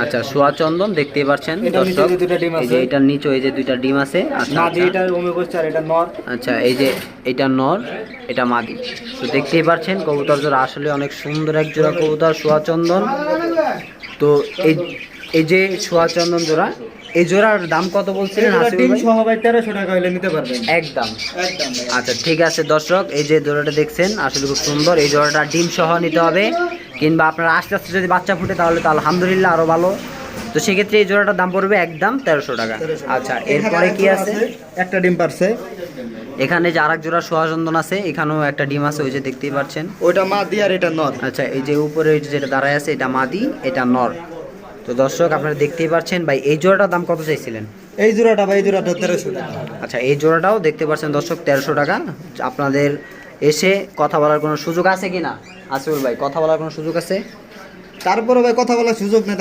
আচ্ছা, সোয়া চন্দন দেখতেই পাচ্ছেন দর্শক, এই যে এটার নিচে এই যে দুইটা ডিম আছে। আচ্ছা আচ্ছা, এই যে এটা নর, এটা মাদি। তো দেখতেই পাচ্ছেন কবুতর জোড়া আসলে অনেক সুন্দর এক জোড়া কবুতর সোয়া চন্দন। তো এই যে সোয়া চন্দন জোড়া, এই জোড়ার দাম কত বলছিলেন? 1300 টাকা হলে নিতে পারবেন একদম। আচ্ছা ঠিক আছে দর্শক, এই যে জোড়াটা দেখছেন আসলে খুব সুন্দর। এই জোড়াটা ডিম সহ নিতে হবে, কিংবা আপনারা আস্তে আস্তে যদি বাচ্চা ফুটে তাহলে তো আলহামদুলিল্লাহ আরো ভালো। তো সেক্ষেত্রে এই জোড়াটার দাম পড়বে একদম 1300 টাকা। আচ্ছা, এরপরে কি আছে? একটা ডিম পারছে এখানে যে আরেক জোড়া সোয়া চন্দন আছে, এখানেও একটা ডিম আছে, ওই যে দেখতেই পাচ্ছেন। ওইটা মাদি আর এটা নর। আচ্ছা, এই যে উপরে যেটা দাঁড়ায় আছে এটা মাদি, এটা নর। তো দর্শক আপনারা দেখতেই পাচ্ছেন। ভাই এই জোড়াটার দাম কত চাইছিলেন? এই জোড়াটা ভাই, এই জোড়াটা 1300 টাকা। আচ্ছা, এই জোড়াটাও দেখতে পাচ্ছেন দর্শক 1300 টাকা। আপনাদের এসে কথা বলার কোনো সুযোগ আছে কি না? আসিফুল ভাই, কথা বলার কোনো সুযোগ আছে? তারপরে ভাই কথা বলার সুযোগ নেই।